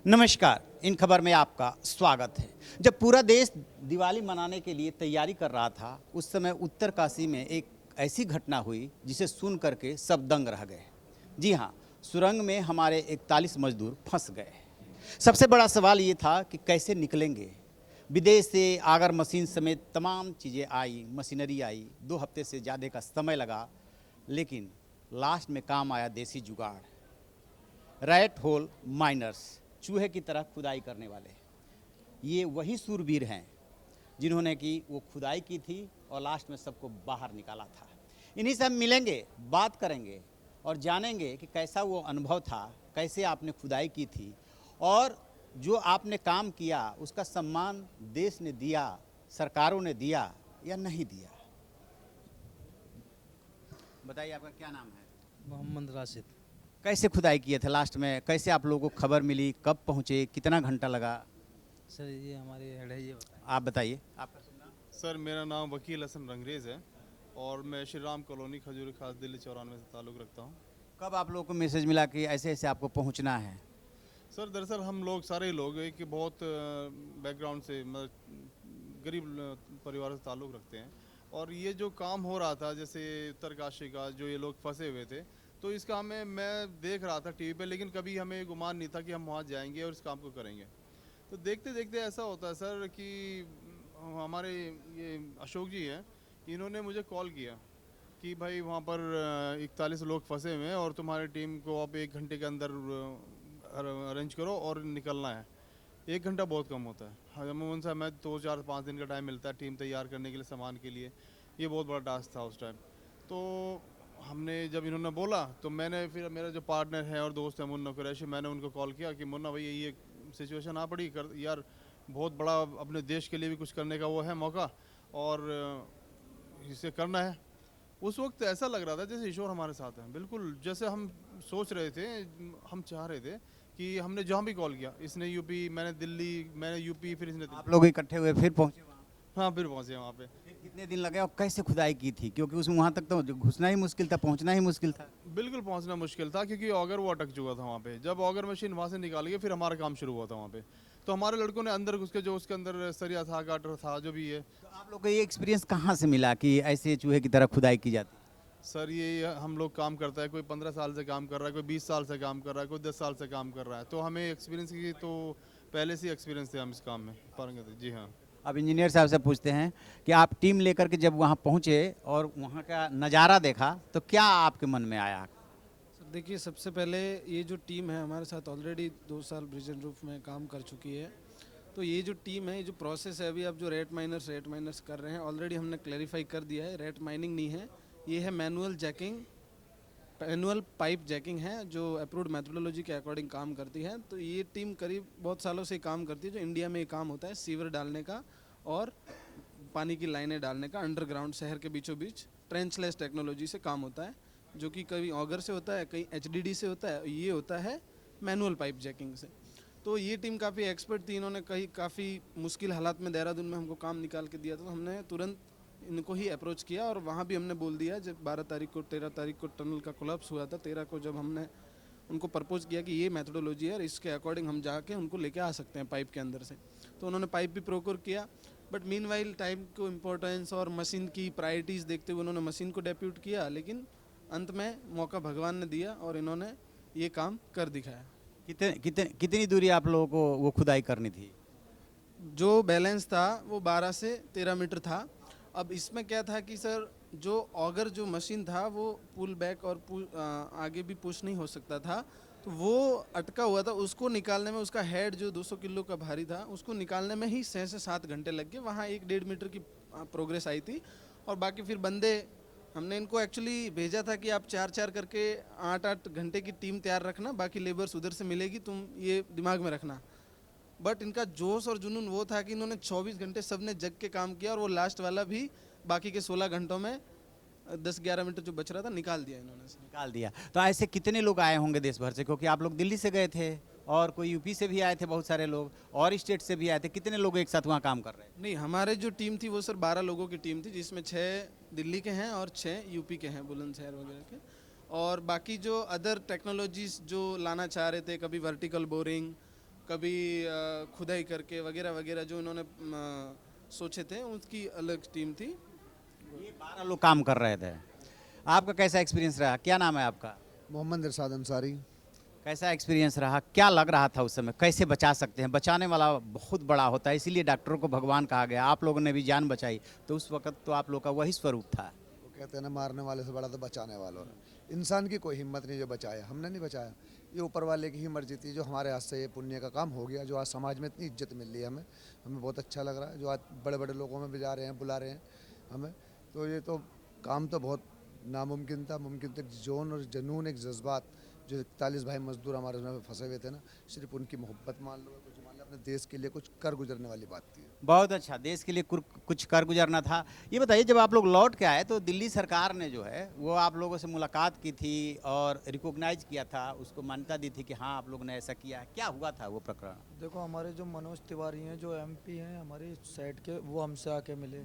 नमस्कार। इन खबर में आपका स्वागत है। जब पूरा देश दिवाली मनाने के लिए तैयारी कर रहा था, उस समय उत्तरकाशी में एक ऐसी घटना हुई जिसे सुन करके सब दंग रह गए। जी हाँ, सुरंग में हमारे 41 मजदूर फंस गए। सबसे बड़ा सवाल ये था कि कैसे निकलेंगे। विदेश से आगर मशीन समेत तमाम चीज़ें आई, मशीनरी आई। 2 हफ्ते से ज़्यादा का समय लगा, लेकिन लास्ट में काम आया देसी जुगाड़। रैट होल माइनर्स, चूहे की तरह खुदाई करने वाले। ये वही सूरवीर हैं जिन्होंने कि वो खुदाई की थी और लास्ट में सबको बाहर निकाला था। इन्हीं से हम मिलेंगे, बात करेंगे और जानेंगे कि कैसा वो अनुभव था, कैसे आपने खुदाई की थी और जो आपने काम किया उसका सम्मान देश ने दिया, सरकारों ने दिया या नहीं दिया। बताइए, आपका क्या नाम है? मोहम्मद राशिद। कैसे खुदाई किए थे लास्ट में, कैसे आप लोगों को खबर मिली, कब पहुँचे, कितना घंटा लगा? सर ये हमारी हेड है, ये बताएं। आप बताइए। आपका शुभ नाम? सर मेरा नाम वकील हसन रंगरेज है और मैं श्री राम कॉलोनी खजूरी खास दिल्ली 94 से ताल्लुक़ रखता हूँ। कब आप लोगों को मैसेज मिला कि ऐसे ऐसे आपको पहुंचना है? सर दरअसल हम लोग सारे लोग एक बहुत बैकग्राउंड से मतलब गरीब परिवार से ताल्लुक़ रखते हैं और ये जो काम हो रहा था जैसे उत्तरकाशी का जो ये लोग फंसे हुए थे, तो इस काम में मैं देख रहा था टीवी पे, लेकिन कभी हमें गुमान नहीं था कि हम वहाँ जाएंगे और इस काम को करेंगे। तो देखते देखते ऐसा होता है सर कि हमारे ये अशोक जी हैं, इन्होंने मुझे कॉल किया कि भाई वहाँ पर 41 लोग फंसे हुए हैं और तुम्हारी टीम को आप 1 घंटे के अंदर अरेंज करो और निकलना है। 1 घंटा बहुत कम होता है, अमूमन से हमें 2 4 5 दिन का टाइम मिलता है टीम तैयार करने के लिए, सामान के लिए। ये बहुत बड़ा टास्क था उस टाइम। तो हमने जब इन्होंने बोला तो मैंने फिर मेरा जो पार्टनर है और दोस्त है मुन्ना कुरैशी, मैंने उनको कॉल किया कि मुन्ना भाई ये सिचुएशन आ पड़ी कर यार, बहुत बड़ा अपने देश के लिए भी कुछ करने का वो है मौका और इसे करना है। उस वक्त ऐसा लग रहा था जैसे ईश्वर हमारे साथ है, बिल्कुल जैसे हम सोच रहे थे, हम चाह रहे थे कि हमने जहाँ भी कॉल किया, इसने यूपी, मैंने दिल्ली, मैंने यूपी, फिर इसने आप लोग इकट्ठे हुए फिर पहुंचे वहाँ? हाँ फिर पहुँचे वहाँ पे। फिर कितने दिन लगे और कैसे खुदाई की थी, क्योंकि उसमें वहाँ तक तो घुसना ही मुश्किल था, पहुंचना ही मुश्किल था। बिल्कुल पहुँचना मुश्किल था क्योंकि ऑगर वो अटक चुका था वहाँ पे। जब ऑगर मशीन वहाँ से निकाल गई फिर हमारा काम शुरू हुआ था वहाँ पे। तो हमारे लड़कों ने अंदर घुस के जो उसके अंदर सरिया था, गाटर था, जो भी है। तो आप लोग को ये एक्सपीरियंस कहाँ से मिला कि ऐसे चूहे की तरह खुदाई की जाती? सर ये हम लोग काम करता है, कोई 15 साल से काम कर रहा है, कोई 20 साल से काम कर रहा है, कोई 10 साल से काम कर रहा है। तो हमें एक्सपीरियंस की तो पहले से एक्सपीरियंस थे हम इस काम में पारंगत थे। जी हाँ। अब इंजीनियर साहब से पूछते हैं कि आप टीम लेकर के जब वहाँ पहुँचे और वहाँ का नज़ारा देखा तो क्या आपके मन में आया? सर देखिए, सबसे पहले ये जो टीम है हमारे साथ ऑलरेडी 2 साल ब्रिजन रूफ में काम कर चुकी है। तो ये जो टीम है, ये जो प्रोसेस है अभी आप जो रेट माइनर्स कर रहे हैं, ऑलरेडी हमने क्लैरिफाई कर दिया है। रेट माइनिंग नहीं है, ये है manual jacking, manual pipe jacking है जो अप्रूव्ड मेथोडोलॉजी के अकॉर्डिंग काम करती है। तो ये टीम करीब बहुत सालों से काम करती है। जो इंडिया में ये काम होता है सीवर डालने का और पानी की लाइनें डालने का अंडरग्राउंड शहर के बीचों बीच ट्रेंचलेस टेक्नोलॉजी से काम होता है, जो कि कभी ऑगर से होता है, कहीं एचडीडी से होता है, ये होता है मैनुअल पाइप जैकिंग से। तो ये टीम काफ़ी एक्सपर्ट थी, इन्होंने कहीं काफ़ी मुश्किल हालात में देहरादून में हमको काम निकाल के दिया था। तो हमने तुरंत इनको ही अप्रोच किया और वहाँ भी हमने बोल दिया, जब 12 तारीख को 13 तारीख को टनल का कोलैप्स हुआ था, 13 को जब हमने उनको प्रपोज किया कि ये मेथोडोलॉजी है और इसके अकॉर्डिंग हम जाके उनको लेके आ सकते हैं पाइप के अंदर से, तो उन्होंने पाइप भी प्रोक्योर किया। बट मीनवाइल टाइम को इम्पोर्टेंस और मशीन की प्रायोरिटीज़ देखते हुए उन्होंने मशीन को डेप्यूट किया, लेकिन अंत में मौका भगवान ने दिया और इन्होंने ये काम कर दिखाया। कितनी दूरी आप लोगों को वो खुदाई करनी थी? जो बैलेंस था वो 12 से 13 मीटर था। अब इसमें क्या था कि सर जो ऑगर जो मशीन था वो पुल बैक और आगे भी पुश नहीं हो सकता था, तो वो अटका हुआ था। उसको निकालने में, उसका हेड जो 200 किलो का भारी था, उसको निकालने में ही 6 से 7 घंटे लग गए। वहाँ 1-1.5 मीटर की प्रोग्रेस आई थी और बाकी फिर बंदे हमने इनको एक्चुअली भेजा था कि आप 4-4 करके 8-8 घंटे की टीम तैयार रखना, बाकी लेबर्स उधर से मिलेगी, तुम ये दिमाग में रखना। बट इनका जोश और जुनून वो था कि इन्होंने 24 घंटे सबने जग के काम किया और वो लास्ट वाला भी बाकी के 16 घंटों में 10-11 मीटर जो बच रहा था निकाल दिया इन्होंने। निकाल दिया। तो ऐसे कितने लोग आए होंगे देश भर से, क्योंकि आप लोग दिल्ली से गए थे और कोई यूपी से भी आए थे, बहुत सारे लोग और स्टेट से भी आए थे। कितने लोग एक साथ वहाँ काम कर रहे हैं? नहीं, हमारे जो टीम थी वो सर 12 लोगों की टीम थी, जिसमें 6 दिल्ली के हैं और 6 यूपी के हैं, बुलंदशहर वगैरह के। और बाकी जो अदर टेक्नोलॉजीज जो लाना चाह रहे थे, कभी वर्टिकल बोरिंग, कभी खुदाई करके वगैरह वगैरह जो इन्होंने सोचे थे, उसकी अलग टीम थी। ये 12 लोग काम कर रहे थे। आपका कैसा एक्सपीरियंस रहा? क्या नाम है आपका? मोहम्मद इरशाद अंसारी। कैसा एक्सपीरियंस रहा? क्या लग रहा था उस समय? कैसे बचा सकते हैं? बचाने वाला बहुत बड़ा होता है, इसीलिए डॉक्टरों को भगवान कहा गया। आप लोगों ने भी जान बचाई, तो उस वक्त तो आप लोग का वही स्वरूप था। वो कहते हैं ना, मारने वाले से बड़ा तो बचाने वालों ने। इंसान की कोई हिम्मत नहीं जो बचाया, हमने नहीं बचाया। ये ऊपर वाले की ही मर्जी थी, जो हमारे हाथ से ये पुण्य का काम हो गया, जो आज समाज में इतनी इज्जत मिल रही है हमें। हमें बहुत अच्छा लग रहा है, जो आज बड़े बड़े लोगों में भी जा रहे हैं, बुला रहे हैं हमें। तो ये तो काम तो बहुत नामुमकिन था, मुमकिन तो एक जोन और जुनून, एक जज्बात, जो 41 भाई मजदूर हमारे उसमें फंसे हुए थे ना, सिर्फ उनकी मोहब्बत मान लो, कुछ मान लो, अपने देश के लिए कुछ कर गुजरने वाली बात थी। बहुत अच्छा, देश के लिए कुछ कर गुजरना था। ये बताइए, जब आप लोग लौट के आए तो दिल्ली सरकार ने जो है वो आप लोगों से मुलाकात की थी और रिकॉग्नाइज किया था, उसको मान्यता दी थी कि हाँ आप लोग ने ऐसा किया है। क्या हुआ था वो प्रकरण? देखो, हमारे जो मनोज तिवारी हैं, जो एमपी हैं हमारे साइड के, वो हमसे आके मिले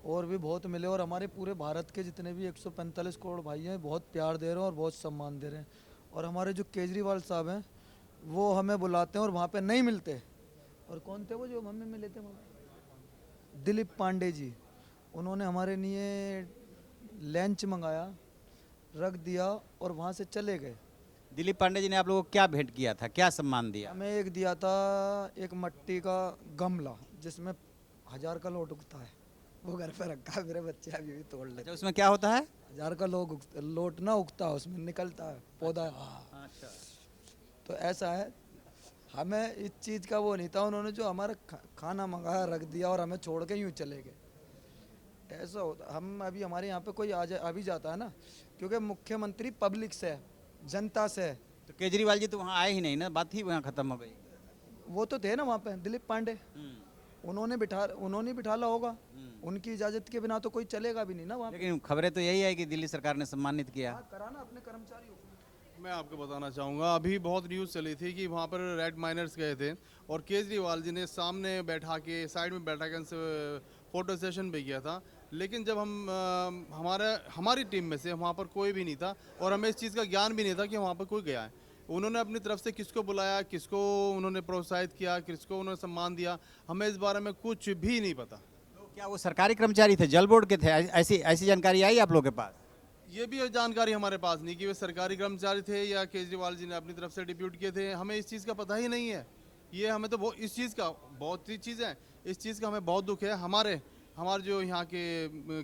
और भी बहुत मिले, और हमारे पूरे भारत के जितने भी 145 करोड़ भाई हैं बहुत प्यार दे रहे हैं और बहुत सम्मान दे रहे हैं। और हमारे जो केजरीवाल साहब हैं वो हमें बुलाते हैं और वहाँ पे नहीं मिलते। और कौन थे वो जो हमें मिले थे वहाँ? दिलीप पांडे जी। उन्होंने हमारे लिए लंच मंगाया, रख दिया और वहाँ से चले गए। दिलीप पांडे जी ने आप लोगों को क्या भेंट किया था, क्या सम्मान दिया? हमें एक दिया था, एक मट्टी का गमला जिसमें 1000 का नोट उगता है, वो घर पे रखा है। मेरे बच्चे अभी भी तोड़ लेते अच्छा, उसमें क्या होता है? 1000 का लोट ना उगता है, उसमें निकलता है पौधा। हाँ, अच्छा, तो ऐसा है। हमें इस चीज़ का वो नहीं था, उन्होंने जो हमारा खाना मंगाया रख दिया और हमें छोड़ के यूँ चले गए। ऐसा होता। हम अभी हमारे यहाँ पे कोई अभी जाता है ना, क्योंकि मुख्यमंत्री पब्लिक से है, जनता से है। तो केजरीवाल जी तो वहाँ आए ही नहीं ना, बात ही वहाँ खत्म हो गई। वो तो थे ना वहाँ पे, दिलीप पांडे, उन्होंने बिठाला होगा। उनकी इजाज़त के बिना तो कोई चलेगा भी नहीं ना वहाँ पे। लेकिन खबरें तो यही है कि दिल्ली सरकार ने सम्मानित किया। हाँ, करा ना अपने कर्मचारियों को। मैं आपको बताना चाहूँगा, अभी बहुत न्यूज़ चली थी कि वहाँ पर रेड माइनर्स गए थे और केजरीवाल जी ने सामने बैठा के, साइड में बैठा के उनसे फ़ोटो सेशन भी किया था। लेकिन जब हमारी टीम में से वहाँ पर कोई भी नहीं था और हमें इस चीज़ का ज्ञान भी नहीं था कि वहाँ पर कोई गया है। उन्होंने अपनी तरफ से किसको बुलाया, किसको उन्होंने प्रोत्साहित किया, किसको उन्होंने सम्मान दिया, हमें इस बारे में कुछ भी नहीं पता। तो क्या वो सरकारी कर्मचारी थे, जल बोर्ड के थे? ऐसी ऐसी जानकारी आई आप लोग के पास? ये भी जानकारी हमारे पास नहीं कि वे सरकारी कर्मचारी थे या केजरीवाल जी ने अपनी तरफ से डिप्यूट किए थे। हमें इस चीज़ का पता ही नहीं है। ये हमें तो इस चीज़ का बहुत सी चीज़ है, इस चीज़ का हमें बहुत दुख है। हमारे जो यहाँ के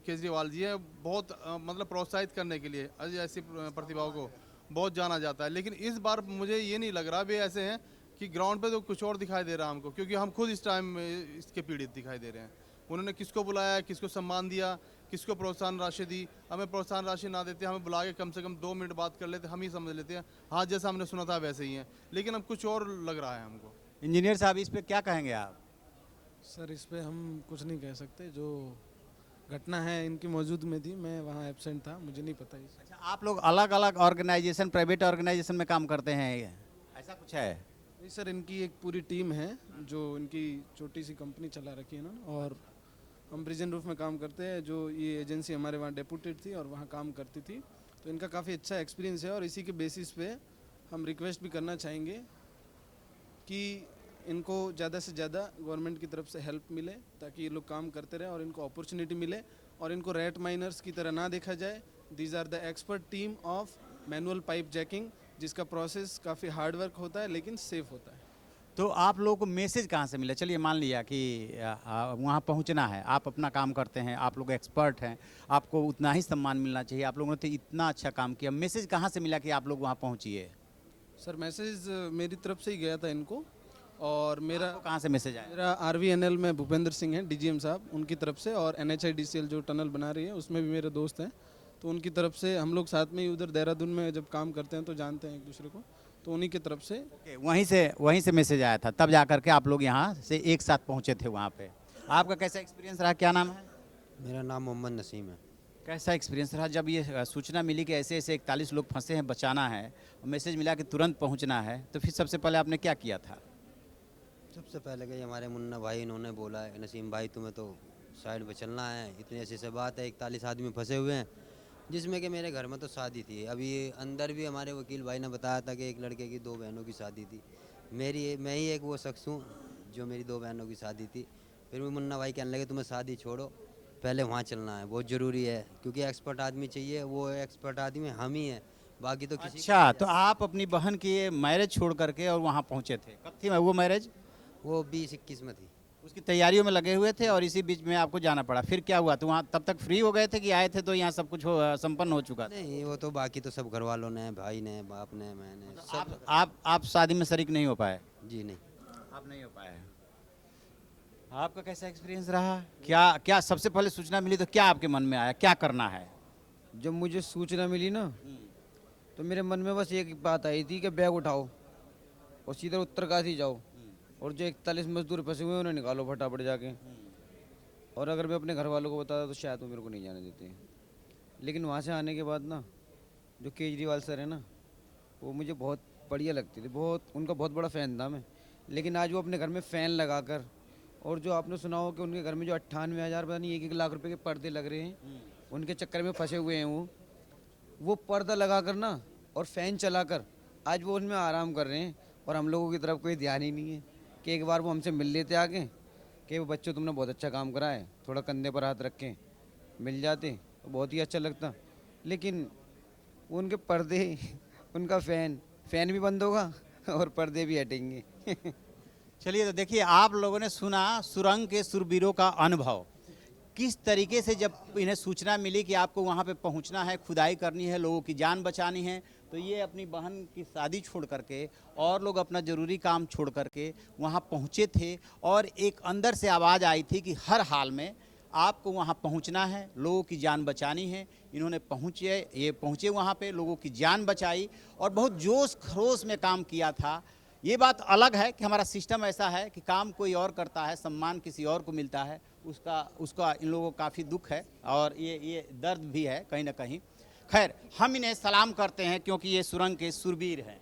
केजरीवाल जी है, बहुत मतलब प्रोत्साहित करने के लिए ऐसी प्रतिभाओं को बहुत जाना जाता है। लेकिन इस बार मुझे ये नहीं लग रहा वे ऐसे हैं कि ग्राउंड पे तो कुछ और दिखाई दे रहा है हमको, क्योंकि हम खुद इस टाइम इसके पीड़ित दिखाई दे रहे हैं। उन्होंने किसको बुलाया, किसको सम्मान दिया, किसको प्रोत्साहन राशि दी। हमें प्रोत्साहन राशि ना देते, हमें बुला के कम से कम 2 मिनट बात कर लेते, हम ही समझ लेते हैं हाँ जैसा हमने सुना था वैसे ही है। लेकिन अब कुछ और लग रहा है हमको। इंजीनियर साहब, इस पे क्या कहेंगे आप? सर, इस पे हम कुछ नहीं कह सकते। जो घटना है इनकी मौजूद में थी, मैं वहाँ एब्सेंट था, मुझे नहीं पता इस। अच्छा, आप लोग अलग अलग ऑर्गेनाइजेशन, प्राइवेट ऑर्गेनाइजेशन में काम करते हैं, ऐसा कुछ है? नहीं सर, इनकी एक पूरी टीम है जो इनकी छोटी सी कंपनी चला रखी है ना, और हम प्रिजन रूफ में काम करते हैं। जो ये एजेंसी हमारे वहाँ डेपुटेड थी और वहाँ काम करती थी, तो इनका काफ़ी अच्छा एक्सपीरियंस है। और इसी के बेसिस पे हम रिक्वेस्ट भी करना चाहेंगे कि इनको ज़्यादा से ज़्यादा गवर्नमेंट की तरफ से हेल्प मिले, ताकि ये लोग काम करते रहें और इनको अपॉर्चुनिटी मिले और इनको रेट माइनर्स की तरह ना देखा जाए। These are the expert team of manual pipe jacking, जिसका प्रोसेस काफ़ी हार्ड वर्क होता है लेकिन सेफ होता है। तो आप लोगों को मैसेज कहाँ से मिला? चलिए मान लिया कि वहाँ पहुँचना है, आप अपना काम करते हैं, आप लोग एक्सपर्ट हैं, आपको उतना ही सम्मान मिलना चाहिए, आप लोगों ने तो इतना अच्छा काम किया। मैसेज कहाँ से मिला कि आप लोग वहाँ पहुँचिए? सर, मैसेज मेरी तरफ से ही गया था इनको, और मेरा आपको कहाँ से मैसेज आया? मेरा RVNL में भूपेंद्र सिंह हैं, DGM साहब, उनकी तरफ से, और NHIDCL जो टनल बना रही है उसमें भी मेरे दोस्त हैं, तो उनकी तरफ से। हम लोग साथ में ही उधर देहरादून में जब काम करते हैं तो जानते हैं एक दूसरे को, तो उन्हीं की तरफ से। वहीं से मैसेज आया था, तब जा करके आप लोग यहाँ से एक साथ पहुँचे थे वहाँ पे। आपका कैसा एक्सपीरियंस रहा? क्या नाम है? मेरा नाम मोहम्मद नसीम है। कैसा एक्सपीरियंस रहा जब ये सूचना मिली कि ऐसे ऐसे 41 लोग फंसे हैं, बचाना है, मैसेज मिला कि तुरंत पहुँचना है, तो फिर सबसे पहले आपने क्या किया था? सबसे पहले कि हमारे मुन्ना भाई इन्होंने बोला है, नसीम भाई तुम्हें तो साइड में चलना है, इतनी ऐसी से बात है, 41 आदमी फंसे हुए हैं, जिसमें कि मेरे घर में तो शादी थी। अभी अंदर भी हमारे वकील भाई ने बताया था कि एक लड़के की 2 बहनों की शादी थी, मैं ही एक वो शख्स हूँ जो मेरी 2 बहनों की शादी थी, फिर भी मुन्ना भाई कहने लगे तुम्हें शादी छोड़ो, पहले वहाँ चलना है, बहुत ज़रूरी है, क्योंकि एक्सपर्ट आदमी चाहिए, वो एक्सपर्ट आदमी हम ही हैं, बाकी तो किसी अच्छा, तो आप अपनी बहन की मैरिज छोड़ करके और वहाँ पहुँचे थे, कब थी वो मैरिज? वो 20-21 में थी। उसकी तैयारियों में लगे हुए थे और इसी बीच में आपको जाना पड़ा, फिर क्या हुआ? तो वहाँ तब तक फ्री हो गए थे कि आए थे तो यहाँ सब कुछ संपन्न हो चुका था? नहीं, वो तो बाकी तो सब घर वालों ने, भाई ने, बाप ने, मैंने सब। आप शादी में शरीक नहीं हो पाए? जी नहीं। आप नहीं हो पाए। आपका कैसा एक्सपीरियंस रहा? क्या सबसे पहले सूचना मिली तो क्या आपके मन में आया, क्या करना है? जब मुझे सूचना मिली ना, तो मेरे मन में बस एक बात आई थी कि बैग उठाओ और सीधा उत्तरकाशी जाओ, और जो 41 मजदूर फंसे हुए हैं उन्हें निकालो फटाफट जाके। और अगर मैं अपने घर वालों को बताता तो शायद वो मेरे को नहीं जाने देते। लेकिन वहाँ से आने के बाद ना, जो केजरीवाल सर है ना, वो मुझे बहुत बढ़िया लगती थी, बहुत उनका बहुत बड़ा फ़ैन था मैं। लेकिन आज वो अपने घर में फ़ैन लगा कर, और जो आपने सुना हो कि उनके घर में जो 98,000 पता नहीं 1-1 लाख रुपए के पर्दे लग रहे हैं, उनके चक्कर में फंसे हुए हैं वो पर्दा लगा कर ना और फ़ैन चला कर आज वो उनमें आराम कर रहे हैं, और हम लोगों की तरफ कोई ध्यान ही नहीं है। कि एक बार वो हमसे मिल लेते आके कि वो बच्चों तुमने बहुत अच्छा काम करा है, थोड़ा कंधे पर हाथ रख के मिल जाते तो बहुत ही अच्छा लगता। लेकिन वो उनके पर्दे उनका फ़ैन भी बंद होगा और पर्दे भी हटेंगे। चलिए, तो देखिए, आप लोगों ने सुना सुरंग के सुरवीरों का अनुभव, किस तरीके से जब इन्हें सूचना मिली कि आपको वहाँ पे पहुँचना है, खुदाई करनी है, लोगों की जान बचानी है, तो ये अपनी बहन की शादी छोड़ करके और लोग अपना ज़रूरी काम छोड़ करके वहाँ पहुँचे थे। और एक अंदर से आवाज़ आई थी कि हर हाल में आपको वहाँ पहुँचना है, लोगों की जान बचानी है। इन्होंने पहुँचे वहाँ पे, लोगों की जान बचाई और बहुत जोश खरोश में काम किया था। ये बात अलग है कि हमारा सिस्टम ऐसा है कि काम कोई और करता है, सम्मान किसी और को मिलता है, उसका इन लोगों को काफ़ी दुख है और ये दर्द भी है कहीं ना कहीं। खैर, हम इन्हें सलाम करते हैं क्योंकि ये सुरंग के सुरवीर हैं।